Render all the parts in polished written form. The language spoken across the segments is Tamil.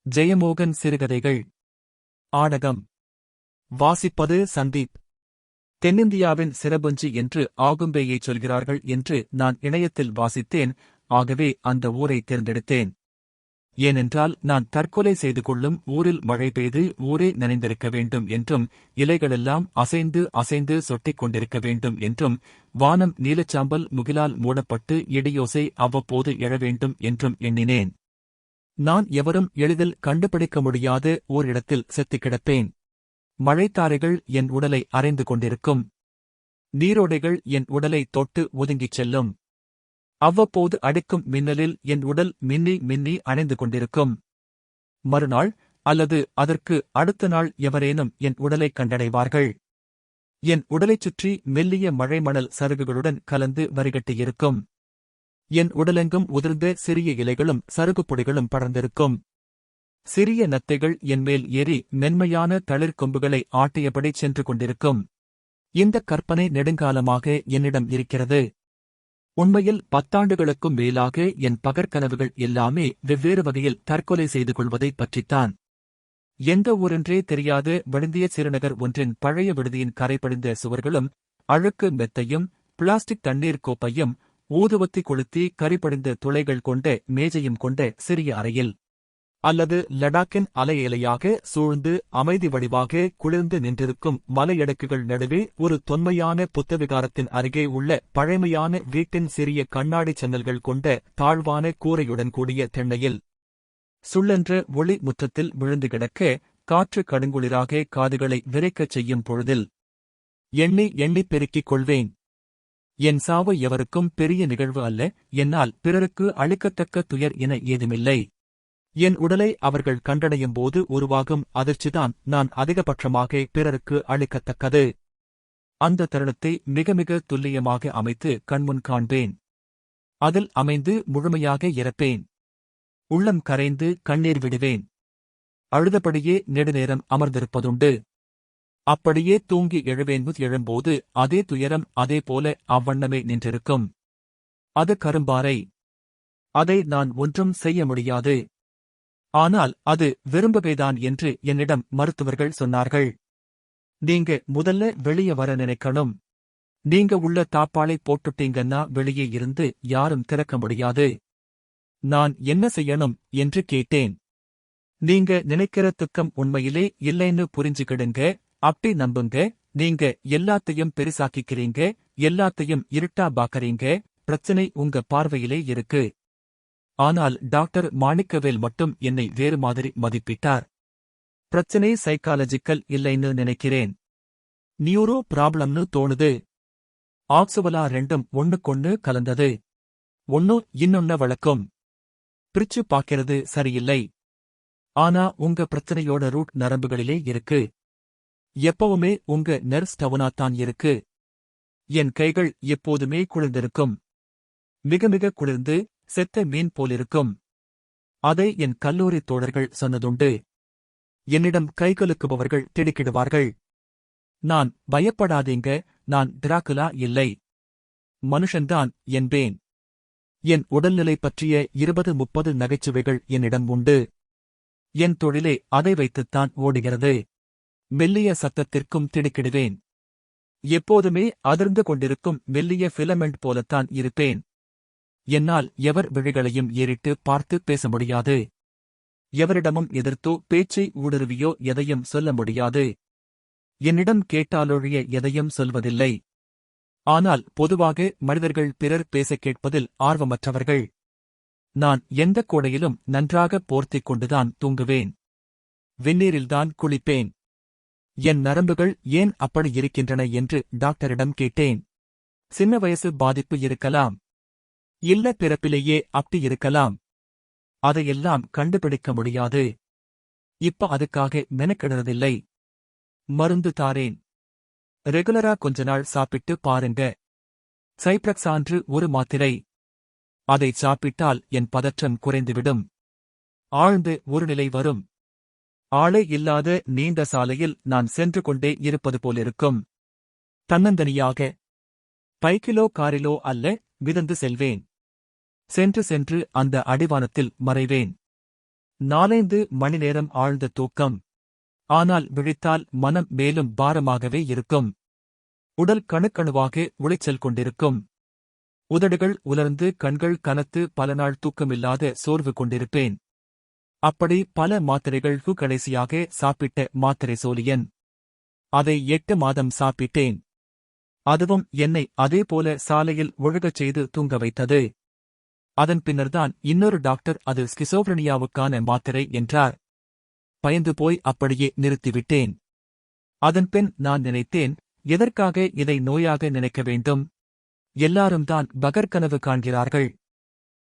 ஜெயமோகன் சிறுகதைகள். ஆடகம். வாசிப்பது சந்தீப். தென்னிந்தியாவின் சிரபுஞ்சி என்று ஆகும்பேயைச் சொல்கிறார்கள் என்று நான் இணையத்தில் வாசித்தேன். ஆகவே அந்த ஊரை தேர்ந்தெடுத்தேன். ஏனென்றால் நான் தற்கொலை செய்து கொள்ளும் ஊரில் மழை பெய்து ஊரே நனைந்திருக்க வேண்டும் என்றும், இலைகளெல்லாம் அசைந்து அசைந்து சொட்டிக் கொண்டிருக்க வேண்டும் என்றும், வானம் நீலச்சாம்பல் முகிலால் மூடப்பட்டு இடியோசை அவ்வப்போது எழ வேண்டும் என்றும் எண்ணினேன். நான் எவரும் எளிதில் கண்டுபிடிக்க முடியாத ஓர் இடத்தில் செத்துக் கிடப்பேன். மழைத்தாரைகள் என் உடலை அரைந்து கொண்டிருக்கும். நீரோடைகள் என் உடலை தொட்டு ஒதுங்கிச் செல்லும். அவ்வப்போது அடிக்கும் மின்னலில் என் உடல் மின்னி மின்னி அணைந்து கொண்டிருக்கும். மறுநாள் அல்லது அதற்கு அடுத்த நாள் எவரேனும் என் உடலை கண்டடைவார்கள். என் உடலைச் சுற்றி மெல்லிய மழைமணல் சருகுகளுடன் கலந்து வரிகட்டியிருக்கும். என் உடலெங்கும் உதிர்ந்த சிறிய இலைகளும் சருகுப்பொடிகளும் படர்ந்திருக்கும். சிறிய நத்தைகள் என்மேல் ஏறி மென்மையான தளிர்கொம்புகளை ஆட்டியபடி சென்று கொண்டிருக்கும். இந்த கற்பனை நெடுங்காலமாக என்னிடம் இருக்கிறது. உண்மையில் 10 ஆண்டுகளுக்கும் மேலாக என் பகற்கனவுகள் எல்லாமே வெவ்வேறு வகையில் தற்கொலை செய்து கொள்வதைப் பற்றித்தான். எந்த ஊரென்றே தெரியாத விழுந்திய சிறுநகர் ஒன்றின் பழைய விடுதியின் கரைபடிந்த சுவர்களும், அழுக்கு மெத்தையும், பிளாஸ்டிக் தண்ணீர் கோப்பையும், ஊதுவத்தி கொளுத்தி கரிபடிந்த துளைகள் கொண்ட மேஜையும் கொண்ட சிறிய அறையில், அல்லது லடாக்கின் அலையலையாக சூழ்ந்து அமைதி வடிவாக குளிர்ந்து நின்றிருக்கும் மலையடுக்குகள் நடுவே ஒரு தொன்மையான புத்தவிகாரத்தின் அருகே உள்ள பழைமையான வீட்டின் சிறிய கண்ணாடி ஜன்னல்கள் கொண்ட தாழ்வான கூரையுடன் கூடிய திண்ணையில், சுள்ளென்ற ஒளி முற்றத்தில் விழுந்து கிடக்க காற்று கடுங்குளிராக காதுகளை விரைக்கச் செய்யும் பொழுதில் எண்ணி எண்ணிப் பெருக்கிக் கொள்வேன். என் சாவு எவருக்கும் பெரிய நிகழ்வு அல்ல. என்னால் பிறருக்கு அளிக்கத்தக்க துயர் என ஏதுமில்லை. என் உடலை அவர்கள் கண்டடையும் போது உருவாகும் அதிர்ச்சிதான் நான் அதிகபட்சமாக பிறருக்கு அளிக்கத்தக்கது. அந்த தருணத்தை மிக மிக துல்லியமாக அமைத்து கண்முன் காண்பேன். அதில் அமைந்து முழுமையாக இறப்பேன். உள்ளம் கரைந்து கண்ணீர் விடுவேன். அழுதபடியே நெடுநேரம் அமர்ந்திருப்பதுண்டு. அப்படியே தூங்கி எழும்போது அதே துயரம் அதே போல அவ்வண்ணமே நின்றிருக்கும். அது கரும்பாறை. அதை நான் ஒன்றும் செய்ய முடியாது. ஆனால் அது விரும்பவேதான் என்று என்னிடம் மருத்துவர்கள் சொன்னார்கள். நீங்க முதல்ல வெளியே வர நினைக்கணும். நீங்க உள்ள தாப்பாளை போட்டுட்டீங்கன்னா வெளியே இருந்து யாரும் திறக்க முடியாது. நான் என்ன செய்யணும் என்று கேட்டேன். நீங்க நினைக்கிற துக்கம் உண்மையிலே இல்லைன்னு புரிஞ்சுக்கிடுங்க. அப்படி நம்புங்க. நீங்க எல்லாத்தையும் பெரிசாக்கிக்கிறீங்க, எல்லாத்தையும் இருட்டா பாக்கறீங்க. பிரச்சனை உங்க பார்வையிலே இருக்கு. ஆனால் டாக்டர் மாணிக்கவேல் மட்டும் என்னை வேறு மாதிரி மதிப்பிட்டார். பிரச்சனை சைக்காலஜிக்கல் இல்லைன்னு நினைக்கிறேன். நியூரோ ப்ராப்ளம்னு தோணுது. ஆக்சுவலா ரெண்டும் ஒண்ணுக்கொண்ணு கலந்தது. ஒன்னு இன்னொன்ன வளர்க்கும். பிரிச்சு பாக்கிறது சரியில்லை. ஆனா உங்க பிரச்சனையோட ரூட் நரம்புகளிலே இருக்கு. எப்பவுமே உங்க நர்வ்ஸ் டவுனாத்தான் இருக்கு. என் கைகள் எப்போதுமே குளிர்ந்திருக்கும். மிக மிக குளிர்ந்து செத்த மீன் போலிருக்கும். அதை என் கல்லூரி தோழர்கள் சொன்னதுண்டு. என்னிடம் கைகலுக்குபவர்கள் திடுக்கிடுவார்கள். நான் பயப்படாதீங்க, நான் டிராகுலா இல்லை, மனுஷன்தான் என்பேன். என் உடல்நிலை பற்றிய 20-30 நகைச்சுவைகள் என்னிடம் உண்டு. என் தொழிலே அதை வைத்துத்தான் ஓடுகிறது. மெல்லிய சத்தத்திற்கும் திடுக்கிடுவேன். எப்போதுமே அதிர்ந்து கொண்டிருக்கும் மெல்லிய ஃபிலமெண்ட் போலத்தான் இருப்பேன். என்னால் எவர் விழிகளையும் ஏறிட்டு பார்த்து பேச முடியாது. எவரிடமும் எதிர்த்தோ பேச்சை ஊடுருவியோ எதையும் சொல்ல முடியாது. என்னிடம் கேட்டாலொழிய எதையும் சொல்வதில்லை. ஆனால் பொதுவாக மனிதர்கள் பிறர் பேசக் கேட்பதில் ஆர்வமற்றவர்கள். நான் எந்தக் கோடையிலும் நன்றாக போர்த்திக் கொண்டுதான் தூங்குவேன். வெந்நீரில்தான் குளிப்பேன். என் நரம்புகள் ஏன் அப்படி இருக்கின்றன என்று டாக்டரிடம் கேட்டேன். சின்ன வயசு பாதிப்பு இருக்கலாம். இல்ல பிறப்பிலேயே அப்படி இருக்கலாம். அதையெல்லாம் கண்டுபிடிக்க முடியாது. இப்ப அதுக்காக மெனக்கிடுறதில்லை. மருந்து தாரேன். ரெகுலரா கொஞ்ச நாள் சாப்பிட்டு பாருங்க. சைப்ரக்சான்று ஒரு மாத்திரை. அதை சாப்பிட்டால் என் பதற்றம் குறைந்துவிடும். ஆழ்ந்து ஒரு நிலை வரும். ஆளே இல்லாத நீண்ட சாலையில் நான் சென்று கொண்டே இருப்பது போலிருக்கும். தன்னந்தனியாக. பைக்கிலோ காரிலோ அல்ல, மிதந்து செல்வேன். சென்று சென்று அந்த அடிவானத்தில் மறைவேன். 4-5 மணி நேரம் ஆழ்ந்த தூக்கம். ஆனால் விழித்தால் மனம் மேலும் பாரமாகவே இருக்கும். உடல் கணுக்கணுவாக உளைச்சல் கொண்டிருக்கும். உதடுகள் உலர்ந்து கண்கள் கனத்து பல நாள் தூக்கமில்லாத சோர்வு கொண்டிருப்பேன். அப்படி பல மாத்திரைகள் கடைசியாக சாப்பிட்ட மாத்திரை சோலியன். அதை 8 மாதம் சாப்பிட்டேன். அதுவும் என்னை அதேபோல சாலையில் ஒழுகச் செய்து தூங்க வைத்தது. அதன் பின்னர்தான் இன்னொரு டாக்டர் அது ஸ்கிசோஃப்ரெனியாவுக்கான மாத்திரை என்றார். பயந்து போய் அப்படியே நிறுத்திவிட்டேன். அதன்பின் நான் நினைத்தேன், எதற்காக இதை நோயாக நினைக்க வேண்டும்? எல்லாரும் தான் பகற்கனவு காண்கிறார்கள்.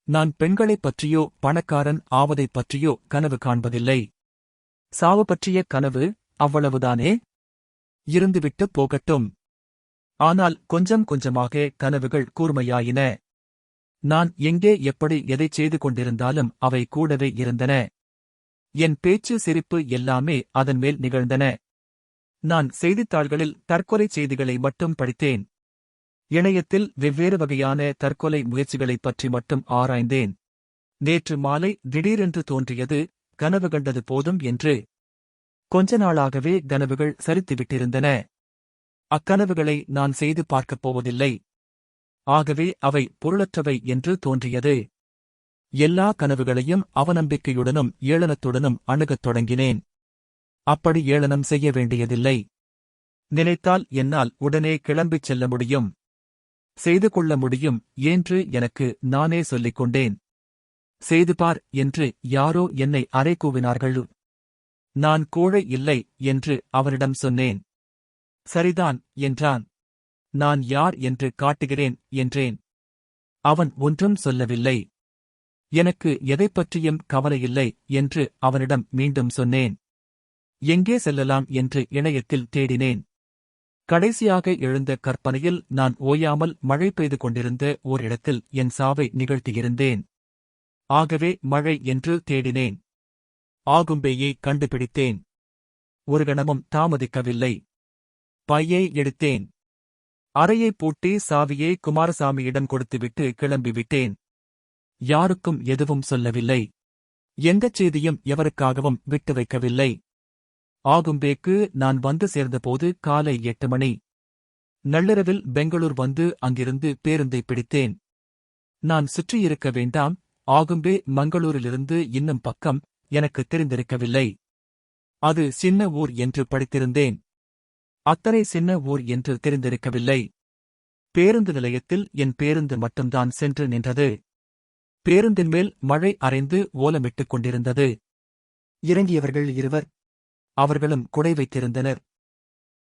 நான் பெண்களைப் பற்றியோ பணக்காரன் ஆவதைப் பற்றியோ கனவு காண்பதில்லை. சாவு பற்றிய கனவு, அவ்வளவுதானே? இருந்துவிட்டு போகட்டும். ஆனால் கொஞ்சம் கொஞ்சமாக கனவுகள் கூர்மையாயின. நான் எங்கே எப்படி எதைச் செய்து கொண்டிருந்தாலும் அவை கூடவே இருந்தன. என் பேச்சு சிரிப்பு எல்லாமே அதன் மேல் நிகழ்ந்தன. நான் செய்தித்தாள்களில் தற்கொலை செய்திகளை மட்டும் படித்தேன். இணையத்தில் வெவ்வேறு வகையான தற்கொலை முயற்சிகளைப் பற்றி மட்டும் ஆராய்ந்தேன். நேற்று மாலை திடீரென்று தோன்றியது, கனவு கண்டது போதும் என்று. கொஞ்ச நாளாகவே கனவுகள் சரித்துவிட்டிருந்தன. அக்கனவுகளை நான் செய்து பார்க்கப் போவதில்லை. ஆகவே அவை பொருளற்றவை என்று தோன்றியது. எல்லா கனவுகளையும் அவநம்பிக்கையுடனும் ஏளனத்துடனும் அணுகத் தொடங்கினேன். அப்படி ஏளனம் செய்ய வேண்டியதில்லை. நினைத்தால் என்னால் உடனே கிளம்பிச் செல்ல முடியும். செய்து கொள்ள முடியும் என்று எனக்கு நானே சொல்லிக் கொண்டேன். செய்து பார் என்று யாரோ என்னை அறைகூவினார்கள். நான் கோழை இல்லை என்று அவனிடம் சொன்னேன். சரிதான் என்றான். நான் யார் என்று காட்டுகிறேன் என்றேன். அவன் ஒன்றும் சொல்லவில்லை. எனக்கு எதைப்பற்றியும் கவலையில்லை என்று அவனிடம் மீண்டும் சொன்னேன். எங்கே செல்லலாம் என்று இணையத்தில் தேடினேன். கடைசியாக எழுந்த கற்பனையில் நான் ஓயாமல் மழை பெய்து கொண்டிருந்த ஓரிடத்தில் என் சாவை நிகழ்த்தியிருந்தேன். ஆகவே மழை என்று தேடினேன். ஆகும்பேயை கண்டுபிடித்தேன். ஒரு கணமும் தாமதிக்கவில்லை. பையை எடுத்தேன். அறையை பூட்டி சாவியை குமாரசாமியிடம் கொடுத்துவிட்டு கிளம்பிவிட்டேன். யாருக்கும் எதுவும் சொல்லவில்லை. எந்தச் செய்தியும் எவருக்காகவும் விட்டு வைக்கவில்லை. ஆகும்பேக்கு நான் வந்து சேர்ந்தபோது காலை 8 மணி. நள்ளிரவில் பெங்களூர் வந்து அங்கிருந்து பேருந்தை பிடித்தேன். நான் சுற்றியிருக்க வேண்டாம், ஆகும்பே மங்களூரிலிருந்து இன்னும் பக்கம், எனக்கு தெரிந்திருக்கவில்லை. அது சின்ன ஊர் என்று படித்திருந்தேன். அத்தனை சின்ன ஊர் என்று தெரிந்திருக்கவில்லை. பேருந்து நிலையத்தில் என் பேருந்து மட்டும்தான் சென்று நின்றது. பேருந்தின் மேல் மழை அரைந்து ஓலமிட்டுக் கொண்டிருந்தது. இறங்கியவர்கள் 2. அவர்களும் குடை வைத்திருந்தனர்.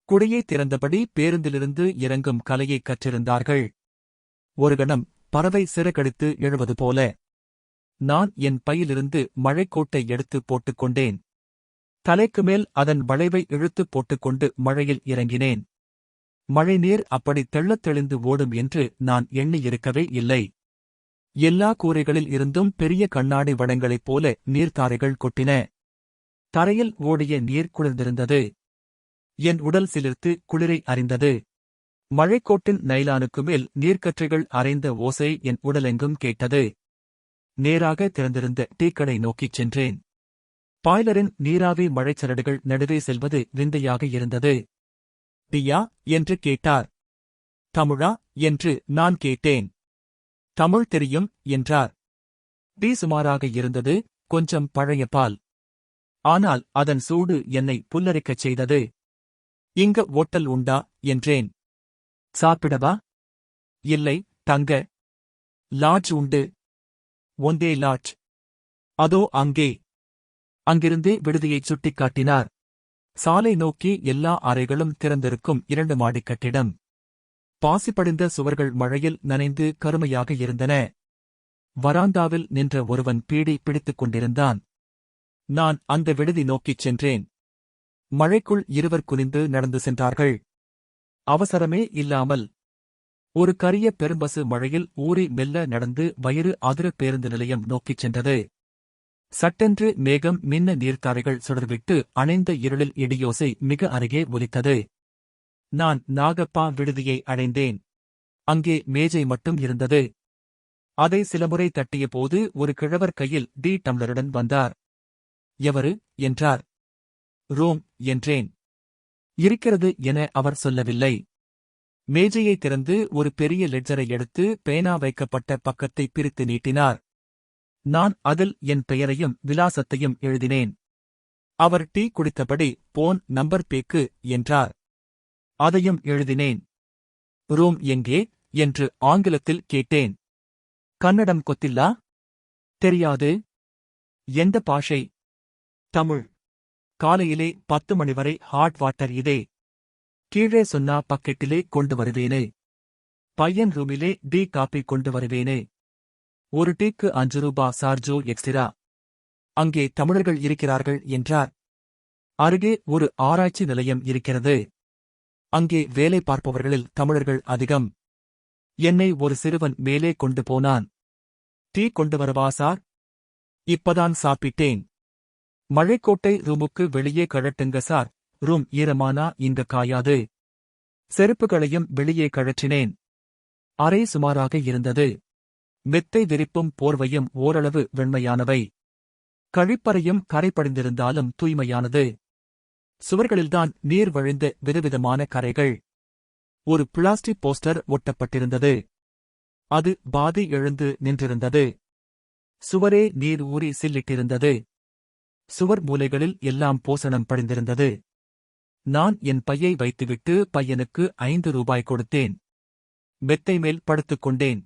குடையை திறந்தபடி பேருந்திலிருந்து இறங்கும் கலையை கற்றிருந்தார்கள். ஒரு கணம் பறவை சிறகடித்து எழுவது போல. நான் என் பையிலிருந்து மழைக்கோட்டை எடுத்து போட்டுக்கொண்டேன். தலைக்கு மேல் அதன் வளைவை இழுத்துப் போட்டுக்கொண்டு மழையில் இறங்கினேன். மழை நீர் அப்படி தெள்ளத் தெளிந்து ஓடும் என்று நான் எண்ணியிருக்கவே இல்லை. எல்லா கூரைகளில் இருந்தும் பெரிய கண்ணாடி வடங்களைப் போல நீர்த்தாரைகள் கொட்டின. தரையில் ஓடிய நீர் குளிர்ந்திருந்தது. என் உடல் சிலிர்த்து குளிரை அறிந்தது. மழைக்கோட்டின் நைலானுக்கு மேல் நீர்க்கற்றைகள் அரைந்த ஓசை என் உடலெங்கும் கேட்டது. நேராக திறந்திருந்த டீக்கடை நோக்கிச் சென்றேன். பாய்லரின் நீராவி மழைச்சரடுகள் நடுவே செல்வது விந்தையாக இருந்தது. "டீயா?" என்று கேட்டார். "தமிழா?" என்று நான் கேட்டேன். "தமிழ் தெரியும்" என்றார். டீ சுமாராக இருந்தது, கொஞ்சம் பழைய பால். ஆனால் அதன் சூடு என்னை புல்லரிக்கச் செய்தது. "இங்க ஓட்டல் உண்டா?" என்றேன். "சாப்பிடவா?" "இல்லை, தங்க. லாட்ஜ் உண்டு." "ஒந்தே லாட்ஜ்." "அதோ அங்கே." அங்கிருந்தே விடுதியைச் சுட்டிக்காட்டினார். சாலை நோக்கி எல்லா அறைகளும் திறந்திருக்கும் 2 மாடிக் கட்டிடம். பாசிப்படிந்த சுவர்கள் மழையில் நனைந்து கருமையாக இருந்தன. வராந்தாவில் நின்ற ஒருவன் பீடி பிடித்துக் கொண்டிருந்தான். நான் அந்த விடுதி நோக்கிச் சென்றேன். மழைக்குள் 2 குனிந்து நடந்து சென்றார்கள். அவசரமே இல்லாமல். ஒரு கரிய பெரும்பசு மழையில் ஊறி மெல்ல நடந்து வயிறு அதிர பேருந்து நிலையம் நோக்கிச் சென்றது. சட்டென்று மேகம் மின்ன நீர்த்தாரைகள் சுடர்விட்டு அணைந்த இருளில் இடியோசை மிக அருகே ஒலித்தது. நான் நாகப்பா விடுதியை அடைந்தேன். அங்கே மேஜை மட்டும் இருந்தது. அதை சில முறை தட்டிய போது ஒரு கிழவர் கையில் டீ டம்ளருடன் வந்தார். எவரு என்றார். ரோம் என்றேன். இருக்கிறது என அவர் சொல்லவில்லை. மேஜையை திறந்து ஒரு பெரிய லெட்ஜரை எடுத்து பேனா வைக்கப்பட்ட பக்கத்தை பிரித்து நீட்டினார். நான் அதில் என் பெயரையும் விலாசத்தையும் எழுதினேன். அவர் டீ குடித்தபடி போன் நம்பர் பேக்கு என்றார். அதையும் எழுதினேன். ரோம் எங்கே என்று ஆங்கிலத்தில் கேட்டேன். கன்னடம் கொத்தில்லா? தெரியாது. எந்த பாஷை? தமிழ். காலையிலே 10 மணி வரை ஹாட் வாட்டர் இதே. கீழே சொன்னா பக்கெட்டிலே கொண்டு வருவேனே. பையன் ரூமிலே டீ காப்பி கொண்டு வருவேனே. ஒரு டீக்கு 5 ரூபா சார்ஜோ எக்ஸ்ட்ரா. அங்கே தமிழர்கள் இருக்கிறார்கள் என்றார். அருகே ஒரு ஆராய்ச்சி நிலையம் இருக்கிறது. அங்கே வேலை பார்ப்பவர்களில் தமிழர்கள் அதிகம். என்னை ஒரு சிறுவன் மேலே கொண்டு போனான். டீ கொண்டு வரவா சார்? இப்பதான் சாப்பிட்டேன். மழைக்கோட்டை ரூமுக்கு வெளியே கழட்டுங்க சார். ரூம் ஈரமானா இங்க காயாது. செருப்புகளையும் வெளியே கழற்றினேன். அறை சுமாராக இருந்தது. மெத்தை விரிப்பும் போர்வையும் ஓரளவு வெண்மையானவை. கழிப்பறையும் கரைபடிந்திருந்தாலும் தூய்மையானது. சுவர்களில்தான் நீர் வழிந்த விதவிதமான கரைகள். ஒரு பிளாஸ்டிக் போஸ்டர் ஒட்டப்பட்டிருந்தது. அது பாதி எழுந்து நின்றிருந்தது. சுவரே நீர் ஊறி சில்லிட்டிருந்தது. சுவர் மூலைகளில் எல்லாம் போசணம் படிந்திருந்தது. நான் என் பையை வைத்துவிட்டு பையனுக்கு 5 ரூபாய் கொடுத்தேன். மெத்தை மேல் படுத்துக் கொண்டேன்.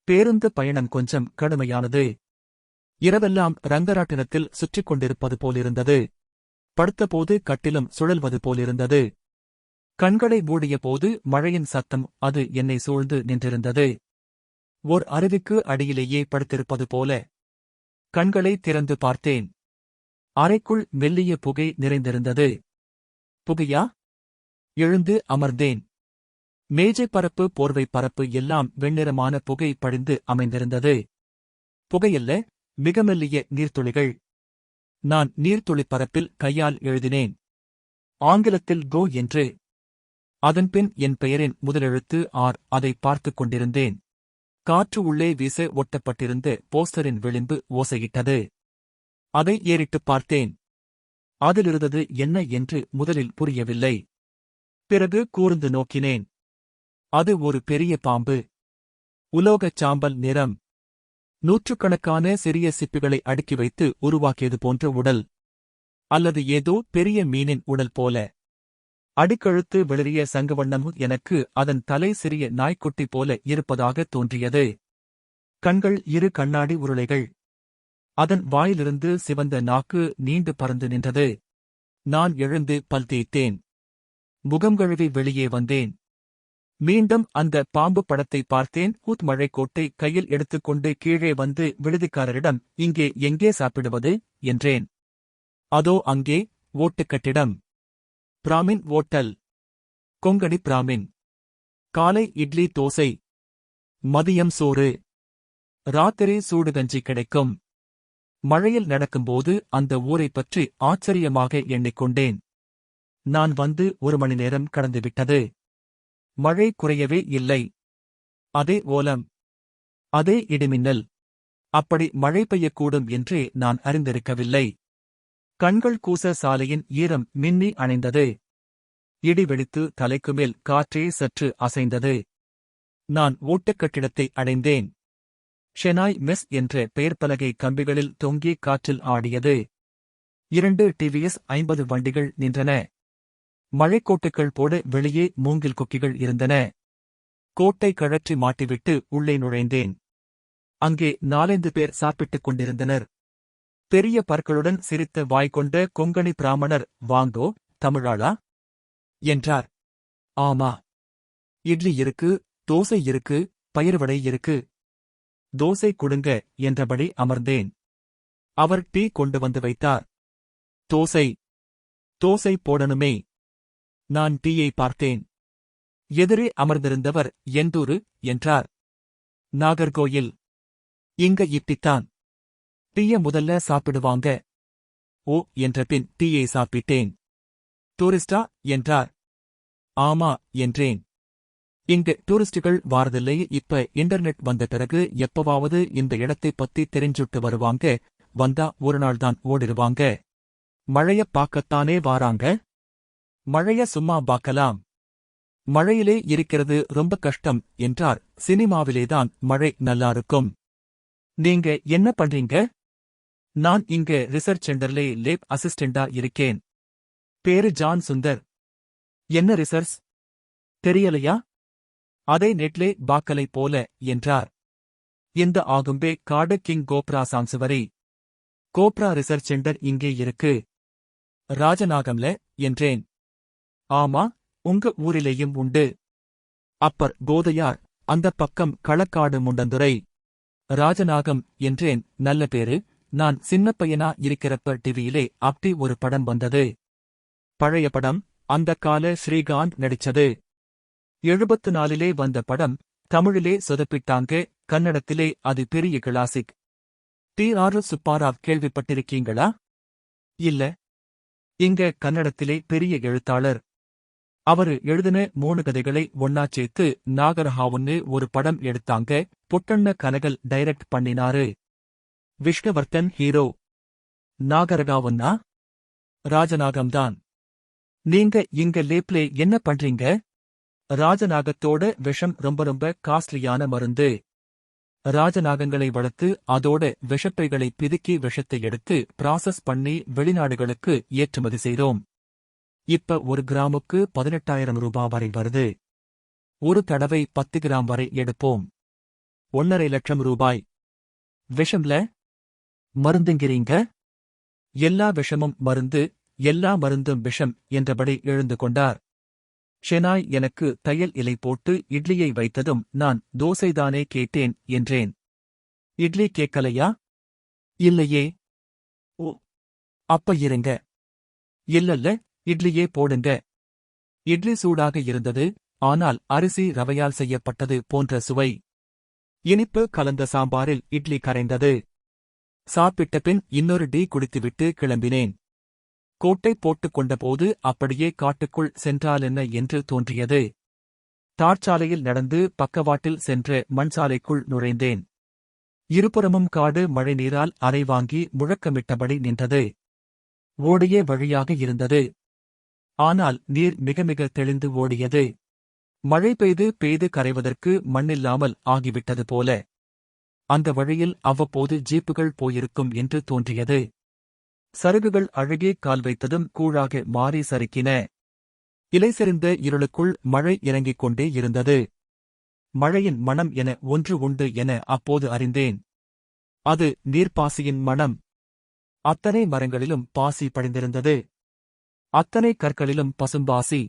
பேருந்து பயணம் கொஞ்சம் கடுமையானது. இரவெல்லாம் ரங்கராட்டினத்தில் சுற்றிக் கொண்டிருப்பது போலிருந்தது. படுத்தபோது கட்டிலும் சுழல்வது போலிருந்தது. கண்களை மூடியபோது மழையின் சத்தம் அது என்னை சூழ்ந்து நின்றிருந்தது. ஓர் அருவிக்கு அடியிலேயே படுத்திருப்பது போல. கண்களை திறந்து பார்த்தேன். அறைக்குள் மெல்லிய புகை நிறைந்திருந்தது. புகையா? எழுந்து அமர்ந்தேன். மேஜை பரப்பு போர்வை பரப்பு எல்லாம் வெண்ணிறமான புகை படிந்து அமைந்திருந்தது. புகையல்ல, மிக மெல்லிய நீர்த்துளிகள். நான் நீர்த்துளிப் பரப்பில் கையால் எழுதினேன். ஆங்கிலத்தில் கோ என்று. அதன்பின் என் பெயரின் முதலெழுத்து ஆர். அதை பார்த்துக் கொண்டிருந்தேன். காற்று உள்ளே வீச ஒட்டப்பட்டிருந்த போஸ்டரின் விளிம்பு ஓசையிட்டது. அதை ஏறிட்டுப் பார்த்தேன். அதிலிருந்தது என்ன என்று முதலில் புரியவில்லை. பிறகு கூர்ந்து நோக்கினேன். அது ஒரு பெரிய பாம்பு. உலோகச் சாம்பல் நிறம். நூற்றுக்கணக்கான சிறிய சிப்பிகளை அடுக்கி வைத்து உருவாக்கியது போன்ற உடல். அல்லது ஏதோ பெரிய மீனின் உடல் போல. அடிக்கழுத்து வெளிரிய சங்கவண்ணம் எனக்கு அதன் தலை சிறிய நாய்க்குட்டி போல இருப்பதாக தோன்றியது. கண்கள் 2 கண்ணாடி உருளைகள். அதன் வாயிலிருந்து சிவந்த நாக்கு நீண்டு பறந்து நின்றது. நான் எழுந்து பல் தேய்த்தேன். முகம் கழுவி வெளியே வந்தேன். மீண்டும் அந்த பாம்பு படத்தை பார்த்தேன். மழைக்கோட்டை கையில் எடுத்துக்கொண்டு கீழே வந்து விடுதிக்காரரிடம் இங்கே எங்கே சாப்பிடுவது என்றேன். அதோ அங்கே, ஓட்டுக்கட்டிடம். பிராமின் ஓட்டல். கொங்கணி பிராமின். காலை இட்லி தோசை. மதியம் சோறு. ராத்திரி சூடுகஞ்சி கிடைக்கும். மழையில் நடக்கும்போது அந்த ஊரைப் பற்றி ஆச்சரியமாக எண்ணிக்கொண்டேன். நான் வந்து 1 மணி நேரம் கடந்துவிட்டது. மழை குறையவே இல்லை. அதே ஓலம். அதே இடிமின்னல். அப்படி மழை பெய்யக்கூடும் என்றே நான் அறிந்திருக்கவில்லை. கண்கள் கூச சாலையின் ஈரம் மின்னி அணைந்தது. இடி வெடித்து தலைக்குமேல் காற்றே சற்று அசைந்தது. நான் ஓட்டக்கட்டிடத்தை அடைந்தேன். ஷெனாய் மெஸ் என்ற பெயர்ப்பலகை கம்பிகளில் தொங்கி காற்றில் ஆடியது. 2 டிவிஎஸ் 50 வண்டிகள் நின்றன. மழைக்கோட்டுகள் போட வெளியே மூங்கில் கொக்கிகள் இருந்தன. கோட்டை கழற்றி மாட்டிவிட்டு உள்ளே நுழைந்தேன். அங்கே 4-5 பேர் சாப்பிட்டுக் கொண்டிருந்தனர். பெரிய பற்களுடன் சிரித்த வாய்கொண்ட கொங்கணி பிராமணர், வாங்கோ, தமிழாளா என்றார். ஆமா. இட்லி இருக்கு, தோசை இருக்கு, பயிர்வடை இருக்கு. தோசை கொடுங்க என்றபடி அமர்ந்தேன். அவர் டீ கொண்டு வந்து வைத்தார். தோசை போடணுமே. நான் டீயை பார்த்தேன். எதிரே அமர்ந்திருந்தவர் எந்தூரு என்றார். நாகர்கோயில். இங்க இப்படித்தான். டீய முதல்ல சாப்பிடுவாங்க. ஓ என்றபின் டீயை சாப்பிட்டேன். டூரிஸ்டா என்றார். ஆமா என்றேன். இங்க டூரிஸ்டுகள் வாரதில்லை. இப்ப இன்டர்நெட் வந்த பிறகு எப்பவாவது இந்த இடத்தை பத்தி தெரிஞ்சுட்டு வருவாங்க. வந்தா ஒரு நாள்தான் ஓடிருவாங்க. மழைய பாக்கத்தானே வாராங்க. மழைய சும்மா பாக்கலாம். மழையிலே இருக்கிறது ரொம்ப கஷ்டம் என்றார். சினிமாவிலேதான் மழை நல்லாருக்கும். நீங்க என்ன பண்றீங்க? நான் இங்க ரிசர்ச் சென்டர்லே லேப் அசிஸ்டண்டா இருக்கேன். பேரு ஜான் சுந்தர். என்ன ரிசர்ச்? தெரியலையா? அதே நெட்லே பாக்கலை போல என்றார். இந்த ஆகும்பே காடு king cobra sanctuary. Cobra research centre இங்கே இருக்கு. ராஜநாகம்ல என்றேன். ஆமா, உங்க ஊரிலேயும் உண்டு. அப்பர் கோதையார், அந்த பக்கம் களக்காடு முண்டந்துரை. ராஜநாகம் என்றேன். நல்ல பேரு. நான் சின்ன பையனா இருக்கிறப்ப டிவியிலே அப்படி ஒரு படம் வந்தது. பழைய படம். அந்த கால ஸ்ரீகாந்த் நடிச்சது. 74லே வந்த படம். தமிழிலே சொதப்பிட்டாங்க. கன்னடத்திலே அது பெரிய கிளாசிக். டி.ஆர். சுப்பாராவ் கேள்விப்பட்டிருக்கீங்களா? இல்ல. இங்க கன்னடத்திலே பெரிய எழுத்தாளர். அவரு எழுதின 3 கதைகளை ஒன்னா சேர்த்து நாகரஹாவுன்னு ஒரு படம் எடுத்தாங்க. புட்டண்ண கனகல் டைரக்ட் பண்ணினாரு. விஷ்ணுவர்தன் ஹீரோ. நாகரகாவுன்னா? ராஜநாகம்தான். நீங்க இங்க லேப்லே என்ன பண்றீங்க? ராஜநாகத்தோட விஷம் ரொம்ப ரொம்ப காஸ்ட்லியான மருந்து. ராஜநாகங்களை வளர்த்து அதோட விஷப்பைகளை பிதுக்கி விஷத்தை எடுத்து ப்ராசஸ் பண்ணி வெளிநாடுகளுக்கு ஏற்றுமதி செய்தோம். இப்ப 1 கிராமுக்கு 18,000 ரூபாய் வரை வருது. ஒரு தடவை 10 கிராம் வரை எடுப்போம். 1,50,000 லட்சம் ரூபாய். விஷம்ல? மருந்துங்கிறீங்க? எல்லா விஷமும் மருந்து, எல்லா மருந்தும் விஷம் என்றபடி எழுந்து கொண்டார். ஷெனாய் எனக்கு தையல் இலை போட்டு இட்லியை வைத்ததும் நான் தோசைதானே கேட்டேன் என்றேன். இட்லி கேட்கலையா? இல்லையே. ஓ, அப்ப இருங்க. இல்லல்ல, இட்லியே போடுங்க. இட்லி சூடாக இருந்தது. ஆனால் அரிசி ரவையால் செய்யப்பட்டது போன்ற சுவை. இனிப்பு கலந்த சாம்பாரில் இட்லி கரைந்தது. சாப்பிட்ட பின் இன்னொரு டீ குடித்துவிட்டு கிளம்பினேன். கோட்டை போட்டுக் கொண்டபோது அப்படியே காட்டுக்குள் சென்றாலென்ன என்று தோன்றியது. தார்ச்சாலையில் நடந்து பக்கவாட்டில் சென்ற மண்சாலைக்குள் நுழைந்தேன். இருபுறமும் காடு மழை நீரால் அரை வாங்கி முழக்கமிட்டபடி நின்றது. ஓடிய வழியாக இருந்தது. ஆனால் நீர் மிக மிக தெளிந்து ஓடியது. மழை பெய்து கரைவதற்கு மண்ணில்லாமல் ஆகிவிட்டது போல. அந்த வழியில் அவ்வப்போது ஜீப்புகள் போயிருக்கும் என்று தோன்றியது. சருகுகள் அழுகி கால் வைத்ததும் கூழாக மாறி சறுக்கின. இலை செறிந்த இருளுக்குள் மழை இறங்கிக் கொண்டே இருந்தது. மழையின் மணம் என ஒன்று உண்டு என அப்போது அறிந்தேன். அது நீர்ப்பாசியின் மணம். அத்தனை மரங்களிலும் பாசி படிந்திருந்தது. அத்தனை கற்களிலும் பசும்பாசி.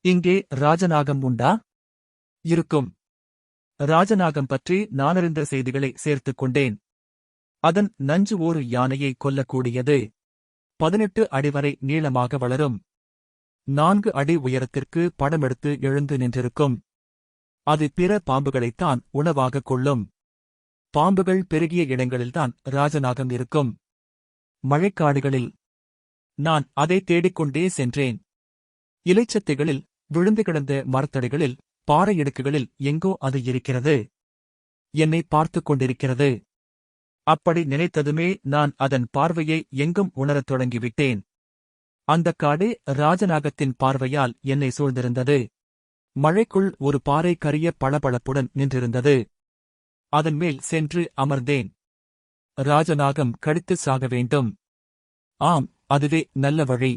இங்கே ராஜநாகம் உண்டா? இருக்கும். ராஜநாகம் பற்றி நானறிந்த செய்திகளை சேர்த்துக் கொண்டேன். அதன் நஞ்சு ஒரு யானையை கொல்லக்கூடியது. 18 அடி வரை நீளமாக வளரும். 4 அடி உயரத்திற்கு படமெடுத்து எழுந்து நின்றிருக்கும். அது பிற பாம்புகளைத்தான் உணவாகக் கொள்ளும். பாம்புகள் பெருகிய இடங்களில்தான் ராஜநாகம் இருக்கும். மழைக்காடுகளில். நான் அதை தேடிக்கொண்டே சென்றேன். இலைச்சத்தைகளில், விழுந்து கிடந்த மரத்தடிகளில், பாறை இடுக்குகளில் எங்கோ அது இருக்கிறது. என்னை பார்த்துக் கொண்டிருக்கிறது. அப்படி நினைத்ததுமே நான் அதன் பார்வையை எங்கும் உணரத் தொடங்கிவிட்டேன். அந்தக் காடு ராஜநாகத்தின் பார்வையால் என்னை சூழ்ந்திருந்தது. மழைக்குள் ஒரு பாறை கரிய பளபளப்புடன் நின்றிருந்தது. அதன் மேல் சென்று அமர்ந்தேன். ராஜநாகம் கடித்துச் சாக வேண்டும். ஆம், அதுவே நல்ல வழி.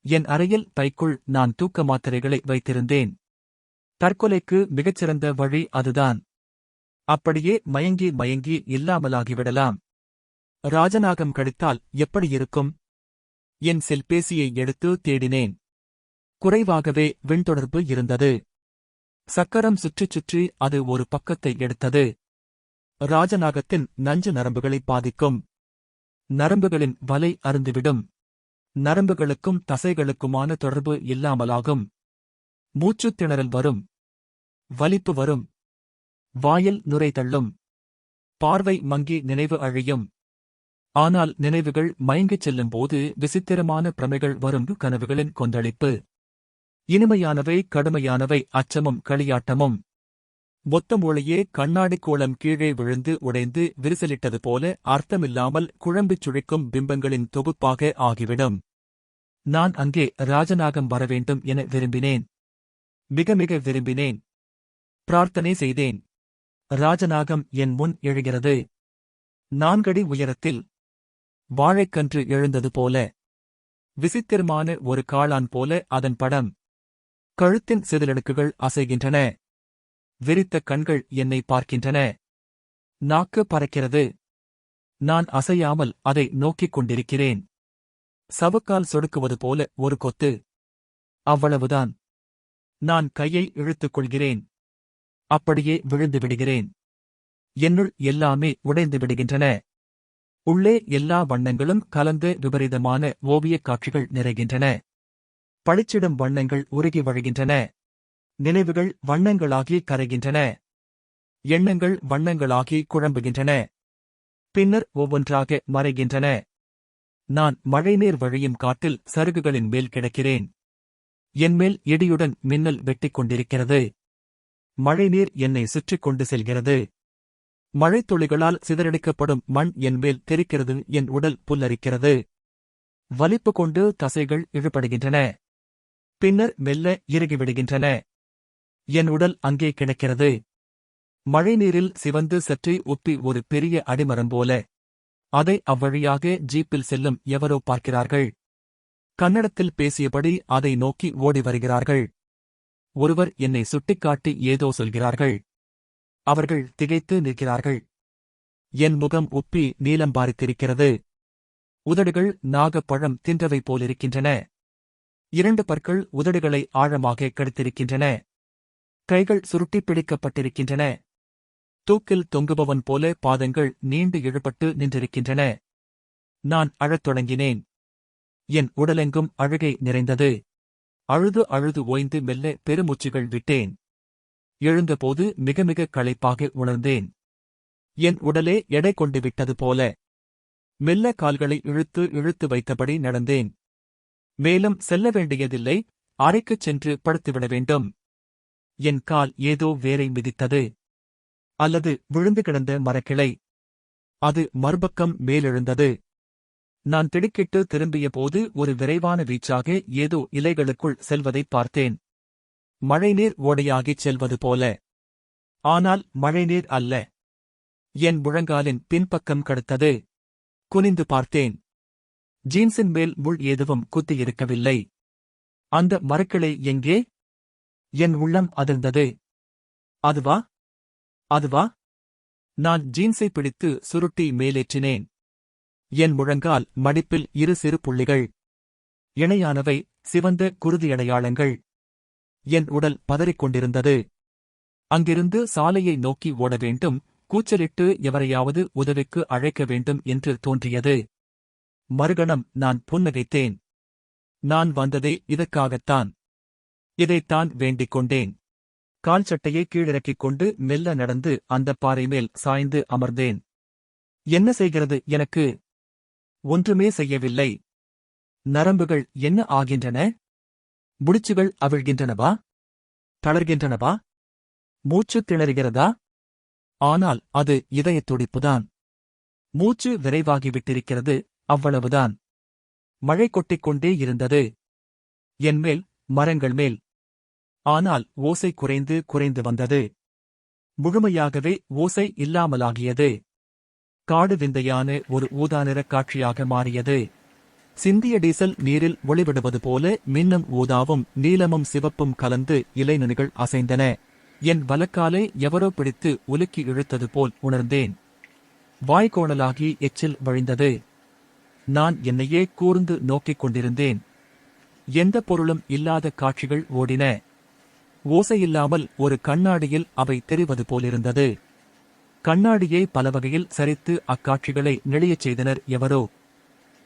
என் அறையில் பைக்குள் நான் தூக்க மாத்திரைகளை வைத்திருந்தேன். தற்கொலைக்கு மிகச்சிறந்த வழி அதுதான். அப்படியே மயங்கி மயங்கி இல்லாமலாகிவிடலாம். ராஜநாகம் கடித்தால் எப்படி இருக்கும்? என் செல்பேசியை எடுத்து தேடினேன். குறைவாகவே விண்தொடர்பு இருந்தது. சக்கரம் சுற்றிச் சுற்றி அது ஒரு பக்கத்தை எடுத்தது. ராஜநாகத்தின் நஞ்சு நரம்புகளை பாதிக்கும். நரம்புகளின் வலை அருந்துவிடும். நரம்புகளுக்கும் தசைகளுக்குமான தொடர்பு இல்லாமலாகும். மூச்சுத் திணறல் வரும். வலிப்பு வரும். வாயில் நுரை தள்ளும். பார்வை மங்கி நினைவு அழியும். ஆனால் நினைவுகள் மயங்கிச் செல்லும்போது விசித்திரமான பிரமைகள் வரும். கனவுகளின் கொந்தளிப்பு. இனிமையானவை கடுமையானவை அச்சமும் களியாட்டமும். மொத்த மூளையே கண்ணாடி கோளம் கீழே விழுந்து உடைந்து விரிசலிட்டது போல அர்த்தமில்லாமல் குழம்பிச் சுழிக்கும் பிம்பங்களின் தொகுப்பாக ஆகிவிடும். நான் அங்கே ராஜநாகம் வரவேண்டும் என விரும்பினேன். மிக மிக விரும்பினேன். பிரார்த்தனை செய்தேன். ராஜநாகம் என் முன் எழுகிறது. 4 அடி உயரத்தில் வாழைக்கன்று எழுந்தது போல. விசித்திரமான ஒரு காளான் போல அதன் படம். கழுத்தின் சிதலடுக்குகள் அசைகின்றன. விரித்த கண்கள் என்னை பார்க்கின்றன. நாக்கு பறக்கிறது. நான் அசையாமல் அதை நோக்கிக் கொண்டிருக்கிறேன். சவுக்கால் சொடுக்குவது போல ஒரு கொத்து. அவ்வளவுதான். நான் கையை இழுத்துக் கொள்கிறேன். அப்படியே விழுந்து விடுகிறேன். என்னுள் எல்லாமே உடைந்து விடுகின்றன. உள்ளே எல்லா வண்ணங்களும் கலந்து விபரீதமான ஓவியக் காட்சிகள் நிறைகின்றன. பளிச்சிடும் வண்ணங்கள் உருகி வழிகின்றன. நினைவுகள் வண்ணங்களாகி கரைகின்றன. எண்ணங்கள் வண்ணங்களாகி குழம்புகின்றன. பின்னர் ஒவ்வொன்றாக மறைகின்றன. நான் மழைநீர் வழியும் காட்டில் சருகுகளின் மேல் கிடக்கிறேன். என்மேல் இடியுடன் மின்னல் வெட்டிக் கொண்டிருக்கிறது. மழைநீர் என்னை சுற்றிக் கொண்டு செல்கிறது. மழைத்துளிகளால் சிதறடிக்கப்படும் மண் என்மேல் தெரிக்கிறது. என் உடல் புல்லரிக்கிறது. வலிப்பு கொண்டு தசைகள் இழுபடுகின்றன. பின்னர் மெல்ல இறுகிவிடுகின்றன. என் உடல் அங்கே கிடக்கிறது. மழைநீரில் சிவந்து சற்றே உப்பி ஒரு பெரிய அடிமரம் போல. அதை அவ்வழியாக ஜீப்பில் செல்லும் எவரோ பார்க்கிறார்கள். கன்னடத்தில் பேசியபடி அதை நோக்கி ஓடி வருகிறார்கள். ஒருவர் என்னை சுட்டிக்காட்டி ஏதோ சொல்கிறார்கள். அவர்கள் திகைத்து நிற்கிறார்கள். என் முகம் உப்பி நீலம் பாரித்திருக்கிறது. உதடுகள் நாகப்பழம் தின்றவை போலிருக்கின்றன. 2 பற்கள் உதடுகளை ஆழமாக கடித்திருக்கின்றன. கைகள் சுருட்டிப் பிடிக்கப்பட்டிருக்கின்றன. தூக்கில் தொங்குபவன் போல பாதங்கள் நீண்டு இழுபட்டு நின்றிருக்கின்றன. நான் அழத் தொடங்கினேன். என் உடலெங்கும் அழுகை நிறைந்தது. அழுது அழுது ஓய்ந்து மெல்ல பெருமூச்சுகள் விட்டேன். எழுந்தபோது மிக மிக களைப்பாக உணர்ந்தேன். என் உடலே எடை கொண்டு விட்டது போல. மெல்ல கால்களை இழுத்து இழுத்து வைத்தபடி நடந்தேன். மேலும் செல்ல வேண்டியதில்லை, அறைக்குச் சென்று படுத்துவிட வேண்டும். என் கால் ஏதோ வேரை மிதித்தது. அல்லது விழுந்து கிடந்த மரக்கிளை. அது மறுபக்கம் மேலெழுந்தது. நான் திடுக்கிட்டு திரும்பிய போது ஒரு விரைவான வீச்சாக ஏதோ இலைகளுக்குள் செல்வதைப் பார்த்தேன். மழைநீர் ஓடையாகிச் செல்வது போல. ஆனால் மழைநீர் அல்ல. என் முழங்காலின் பின்பக்கம் கடுத்தது. குனிந்து பார்த்தேன். ஜீன்ஸின் மேல் முள் எதுவும் குத்தியிருக்கவில்லை. அந்த மரக்கிளை எங்கே? என் உள்ளம் அதிர்ந்தது. அதுவா? அதுவா? நான் ஜீன்ஸை பிடித்து சுருட்டி மேலேற்றினேன். என் முழங்கால் மடிப்பில் 2 சிறு புள்ளிகள். இணையானவை, சிவந்த குருதியடையாளங்கள். என் உடல் பதறிக்கொண்டிருந்தது. அங்கிருந்து சாலையை நோக்கி ஓட வேண்டும், கூச்சலிட்டு எவரையாவது உதவிக்கு அழைக்க வேண்டும் என்று தோன்றியது. மறுகணம் நான் புன்னகைத்தேன். நான் வந்ததே இதற்காகத்தான். இதைத்தான் வேண்டிக் கொண்டேன். கால் சட்டையை கீழிறக்கிக் கொண்டு மெல்ல நடந்து அந்தப் பாறை மேல் சாய்ந்து அமர்ந்தேன். என்ன செய்கிறது எனக்கு? ஒன்றுமே செய்யவில்லை. நரம்புகள் என்ன ஆகின்றன? முடிச்சுகள் அவிழ்கின்றனவா? தளர்கின்றனவா? மூச்சு திணறுகிறதா? ஆனால் அது இதயத் துடிப்புதான். மூச்சு விரைவாகிவிட்டிருக்கிறது, அவ்வளவுதான். மழை கொட்டிக்கொண்டே இருந்தது. என்மேல், மரங்கள் மேல். ஆனால் ஓசை குறைந்து குறைந்து வந்தது. முழுமையாகவே ஓசை இல்லாமலாகியது. காடு விந்தையான ஒரு ஊதாநிறக் காட்சியாக மாறியது. சிந்திய டீசல் நீரில் ஒளிவிடுவது போல மின்னும் ஊதாவும் நீலமும் சிவப்பும் கலந்து இலைநுனிகள் அசைந்தன. என் வலக்காலை எவரோ பிடித்து உலுக்கி இழுத்தது போல் உணர்ந்தேன். வாய்க்கோணலாகி எச்சில் வழிந்தது. நான் என்னையே கூர்ந்து நோக்கிக் கொண்டிருந்தேன். எந்த பொருளும் இல்லாத காட்சிகள் ஓடின. ஓசையில்லாமல் ஒரு கண்ணாடியில் அவை தெரிவது போலிருந்தது. கண்ணாடியை பலவகையில் சரித்து அக்காட்சிகளை நெளியச் செய்தனர் எவரோ.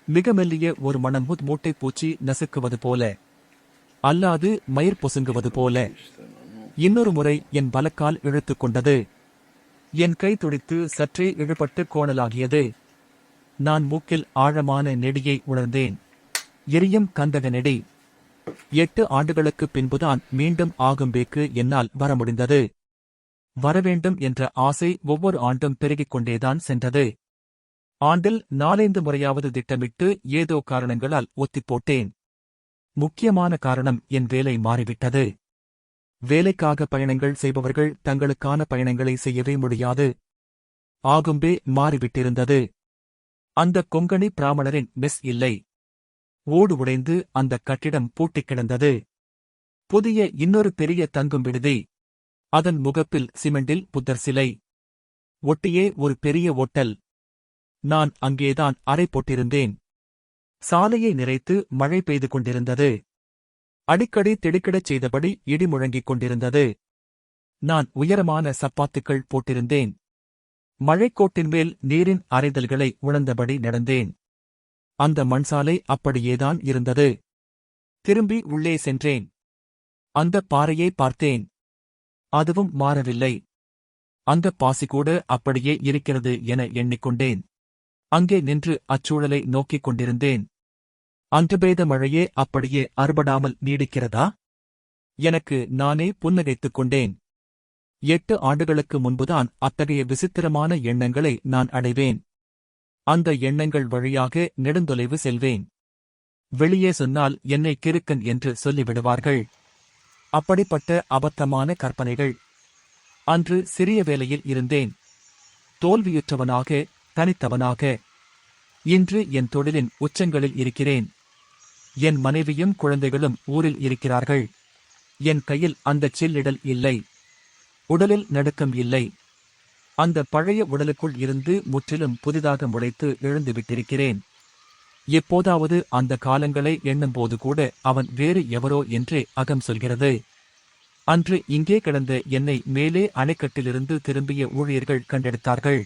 மிக மெல்லிய ஒரு மணமுத் மூட்டைப் பூச்சி நசுக்குவது போல. அல்லாது மயிர் பொசுங்குவது போல. இன்னொரு முறை என் வலக்கால் இழுத்துக் கொண்டது. என் கை துடித்து சற்றே இழுபட்டு கோணலாகியது. நான் மூக்கில் ஆழமான நெடியை உணர்ந்தேன். எரியும் கந்தக நெடி. 8 ஆண்டுகளுக்குப் பின்புதான் மீண்டும் ஆகும்பேக்கு என்னால் வர முடிந்தது. வரவேண்டும் என்ற ஆசை ஒவ்வொரு ஆண்டும் பெருகிக் கொண்டேதான் சென்றது. ஆண்டில் 4-5 முறையாவது திட்டமிட்டு ஏதோ காரணங்களால் ஒத்திப்போட்டேன். முக்கியமான காரணம் என் வேலை மாறிவிட்டது. வேலைக்காக பயணங்கள் செய்பவர்கள் தங்களுக்கான பயணங்களை செய்யவே முடியாது. ஆகும்பே மாறிவிட்டிருந்தது. அந்த கொங்கணி பிராமணரின் மெஸ் இல்லை. ஓடு உடைந்து அந்த கட்டிடம் பூட்டிக் கிடந்தது. புதிய இன்னொரு பெரிய தங்கும் விடுதி. அதன் முகப்பில் சிமெண்டில் புத்தர் சிலை. ஒட்டியே ஒரு பெரிய ஓட்டல். நான் அங்கேதான் அறை போட்டிருந்தேன். சாலையை நிறைத்து மழை பெய்து கொண்டிருந்தது. அடிக்கடி திடுக்கிடச் செய்தபடி இடி முழங்கிக் கொண்டிருந்தது. நான் உயரமான சப்பாத்துக்கள் போட்டிருந்தேன். மழைக்கோட்டின் மேல் நீரின் அரைதல்களை உணர்ந்தபடி நடந்தேன். அந்த மண்சாலை அப்படியேதான் இருந்தது. திரும்பி உள்ளே சென்றேன். அந்த பாறையை பார்த்தேன். அதுவும் மாறவில்லை. அந்த பாசிகூட அப்படியே இருக்கிறது என எண்ணிக்கொண்டேன். அங்கே நின்று அச்சூழலை நோக்கிக் கொண்டிருந்தேன். அன்று பெய்த மழையே அப்படியே அறுபடாமல் நீடிக்கிறதா? எனக்கு நானே புன்னகைத்துக் கொண்டேன். 8 ஆண்டுகளுக்கு முன்புதான் அத்தகைய விசித்திரமான எண்ணங்களை நான் அடைவேன். அந்த எண்ணங்கள் வழியாக நெடுந்தொலைவு செல்வேன். வெளியே சொன்னால் என்னை கிறுக்கன் என்று சொல்லிவிடுவார்கள். அப்படிப்பட்ட அபத்தமான கற்பனைகள். அன்று சிறிய வேலையில் இருந்தேன். தோல்வியுற்றவனாக, தனித்தவனாக. இன்று என் தொழிலின் உச்சங்களில் இருக்கிறேன். என் மனைவியும் குழந்தைகளும் ஊரில் இருக்கிறார்கள். என் கையில் அந்தச் சில்லிடல் இல்லை. உடலில் நடுக்கம் இல்லை. அந்த பழைய உடலுக்குள் இருந்து முற்றிலும் புதிதாக முளைத்து எழுந்துவிட்டிருக்கிறேன். எப்போதாவது அந்த காலங்களை எண்ணும்போது கூட அவன் வேறு எவரோ என்றே அகம் சொல்கிறது. அன்று இங்கே கிடந்த என்னை மேலே அணைக்கட்டிலிருந்து திரும்பிய ஊழியர்கள் கண்டெடுத்தார்கள்.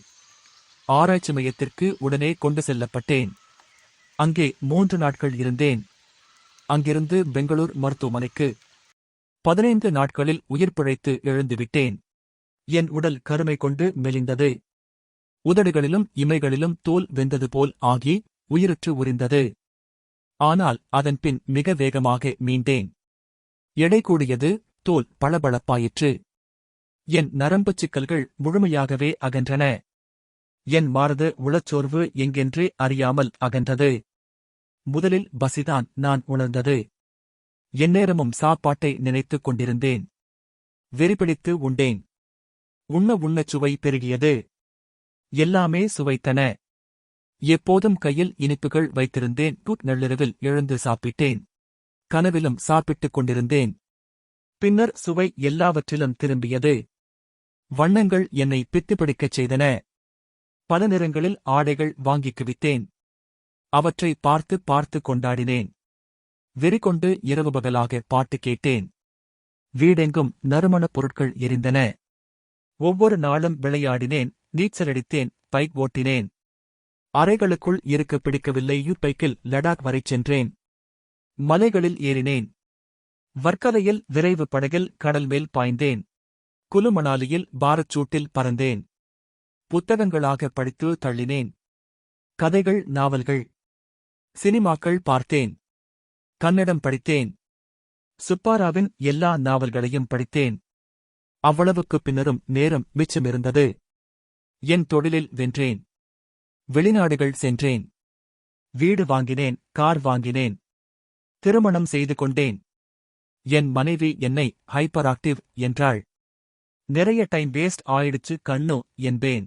ஆராய்ச்சி மையத்திற்கு உடனே கொண்டு செல்லப்பட்டேன். அங்கே 3 நாட்கள் இருந்தேன். அங்கிருந்து பெங்களூர் மருத்துவமனைக்கு. 15 நாட்களில் உயிர் பிழைத்து எழுந்துவிட்டேன். என் உடல் கருமை கொண்டு மெலிந்தது. உதடுகளிலும் இமைகளிலும் தோல் வெந்தது போல் ஆகி உயிரற்று உரிந்தது. ஆனால் அதன்பின் மிக வேகமாக மீண்டேன். எடை கூடியது, தோல் பளபளப்பாயிற்று. என் நரம்புச் சிக்கல்கள் முழுமையாகவே அகன்றன. என் மாரத உளச்சோர்வு எங்கென்றே அறியாமல் அகன்றது. முதலில் பசிதான் நான் உணர்ந்தது. எந்நேரமும் சாப்பாட்டை நினைத்துக் கொண்டிருந்தேன். வெறிபிடித்து உண்டேன். உண்ணச் சுவை பெருகியது. எல்லாமே சுவைத்தன. எப்போதும் கையில் இனிப்புகள் வைத்திருந்தேன். நள்ளிரவில் எழுந்து சாப்பிட்டேன். கனவிலும் சாப்பிட்டுக் கொண்டிருந்தேன். பின்னர் சுவை எல்லாவற்றிலும் திரும்பியது. வண்ணங்கள் என்னை பித்துப்பிடிக்கச் செய்தன. பல நிறங்களில் ஆடைகள் வாங்கிக் குவித்தேன். அவற்றை பார்த்து பார்த்து கொண்டாடினேன். வெறிகொண்டு இரவு பகலாக பாட்டு கேட்டேன். வீடெங்கும் நறுமணப் பொருட்கள் எரிந்தன. ஒவ்வொரு நாளும் விளையாடினேன், நீச்சலடித்தேன், பைக் ஓட்டினேன். அறைகளுக்குள் இருக்க பிடிக்கவில்லை. பைக்கில் லடாக் வரை சென்றேன். மலைகளில் ஏறினேன். வர்க்கலையில் விரைவு படகில் கடல் மேல் பாய்ந்தேன். குலு மணாலியில் பாரச்சூட்டில் பறந்தேன். புத்தகங்களாக படித்து தள்ளினேன். கதைகள், நாவல்கள், சினிமாக்கள் பார்த்தேன். கன்னடம் படித்தேன். சுப்பாராவின் எல்லா நாவல்களையும் படித்தேன். அவ்வளவுக்குப் பின்னரும் நேரம் மிச்சமிருந்தது. என் தொழிலில் வென்றேன். வெளிநாடுகள் சென்றேன். வீடு வாங்கினேன், கார் வாங்கினேன். திருமணம் செய்து கொண்டேன். என் மனைவி என்னை ஹைப்பர் ஆக்டிவ் என்றாள். நிறைய டைம் வேஸ்ட் ஆயிடுச்சு கண்ணு என்பேன்.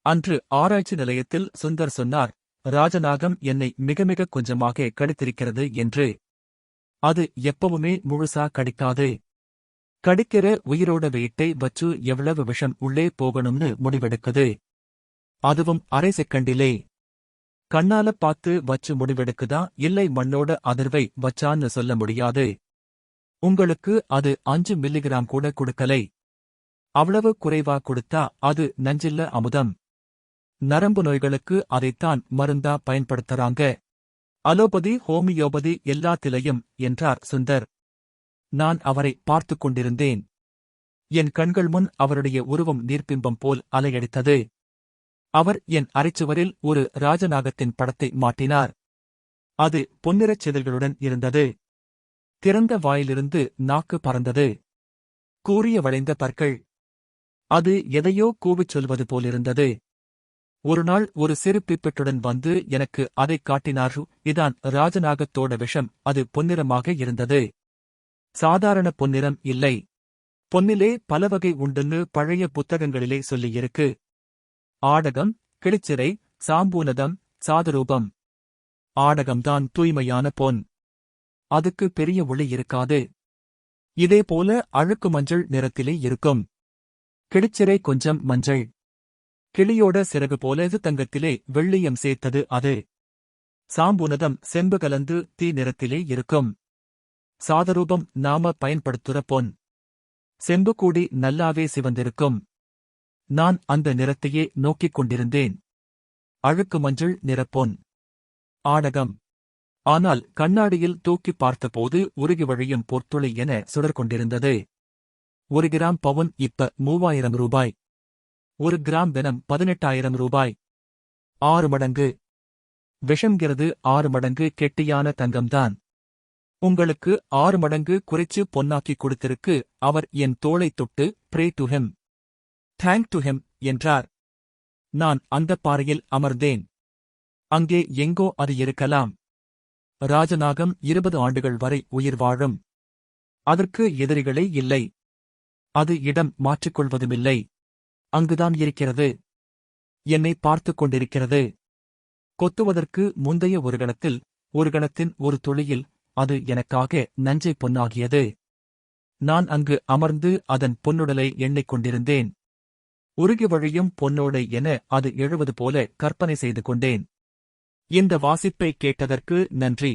அன்று ஆராய்ச்சி நிலையத்தில் சுந்தர் சொன்னார், ராஜநாகம் என்னை மிக மிக கொஞ்சமாக கடித்திருக்கிறது என்று. அது எப்பவுமே முழுசா கடிக்காது. கடிக்கிற உயிரோட வெயிட்டை வச்சு எவ்வளவு விஷம் உள்ளே போகணும்னு முடிவெடுக்குது. அதுவும் அரை செகண்டிலே. கண்ணால பார்த்து வச்சு முடிவெடுக்குதா இல்லை மண்ணோட அதிர்வை வச்சான்னு சொல்ல முடியாது. உங்களுக்கு அது 5 மில்லிகிராம் கூட கொடுக்கலை. அவ்வளவு குறைவா கொடுத்தா அது நஞ்சில்ல அமுதம். நரம்பு நோய்களுக்கு அதைத்தான் மருந்தா பயன்படுத்தறாங்க. அலோபதி, ஹோமியோபதி எல்லாத்திலையும் என்றார் சுந்தர். நான் அவரை பார்த்துக் கொண்டிருந்தேன். என் கண்கள் முன் அவருடைய உருவம் நீர்ப்பிம்பம் போல் அலையடித்தது. அவர் என் அரைச்சுவரில் ஒரு ராஜநாகத்தின் படத்தை மாட்டினார். அது பொன்னிறச் செதில்களுடன் இருந்தது. திறந்த வாயிலிருந்து நாக்கு பறந்தது. கூரிய வளைந்த பற்கள். அது எதையோ கூவிச் சொல்வது போலிருந்தது. ஒருநாள் ஒரு சிறு பிப்பெட்டுடன் வந்து எனக்கு அதைக் காட்டினார். இதான் ராஜநாகத்தோட விஷம். அது பொன்னிறமாக இருந்தது. சாதாரண பொன்னிறம் இல்லை. பொன்னிலே பலவகை உண்டுன்னு பழைய புத்தகங்களிலே சொல்லியிருக்கு. ஆடகம், கிளிச்சிறை, சாம்பூனதம், சாதரூபம். ஆடகம்தான் தூய்மையான பொன். அதுக்கு பெரிய ஒளி இருக்காது. இதேபோல அழுக்கு மஞ்சள் நிறத்திலே இருக்கும். கிளிச்சிறை கொஞ்சம் மஞ்சள். கிளியோட சிறகு போல தங்கத்திலே வெள்ளியம் சேர்த்தது அது. சாம்பூனதம் செம்பு கலந்து தீ நிறத்திலே இருக்கும். சாதரூபம் நாம பயன்படுத்துற பொன். செம்பு கூடி நல்லாவே சிவந்திருக்கும். நான் அந்த நிறத்தையே நோக்கிக் கொண்டிருந்தேன். அழுக்கு மஞ்சள் நிறப்பொன். ஆடகம். ஆனால் கண்ணாடியில் தூக்கிப் பார்த்தபோது உருகி வழியும் பொற்துளி என சுடர் கொண்டிருந்தது. 1 கிராம் பவுன் இப்ப 3000 ரூபாய். 1 கிராம் வெனம் 18,000 ரூபாய். 6 மடங்கு. விஷம்கிறது 6 மடங்கு கெட்டியான தங்கம்தான். உங்களுக்கு 6 மடங்கு குறைச்சு பொன்னாக்கிக் கொடுத்திருக்கு. அவர் என் தோளைத் தொட்டு pray to him, thank to him என்றார். நான் அந்தப் பாறையில் அமர்ந்தேன். அங்கே எங்கோ அது இருக்கலாம். ராஜநாகம் 20 ஆண்டுகள் வரை உயிர் வாழும். அதற்கு எதிரிகளே இல்லை. அது இடம் மாற்றிக்கொள்வதுமில்லை. அங்குதான் இருக்கிறது. என்னை பார்த்துக் கொண்டிருக்கிறது. கொத்துவதற்கு முந்தைய ஒரு கணத்தில், ஒரு கணத்தின் ஒரு துளியில் அது எனக்காக நஞ்சை பொன்னாகியது. நான் அங்கு அமர்ந்து அதன் பொன்னுடலை எண்ணிக் கொண்டிருந்தேன். உருகி வழியும் பொன்னோடை என அது எழுவது போல கற்பனை செய்து கொண்டேன். இந்த வாசிப்பை கேட்டதற்கு நன்றி.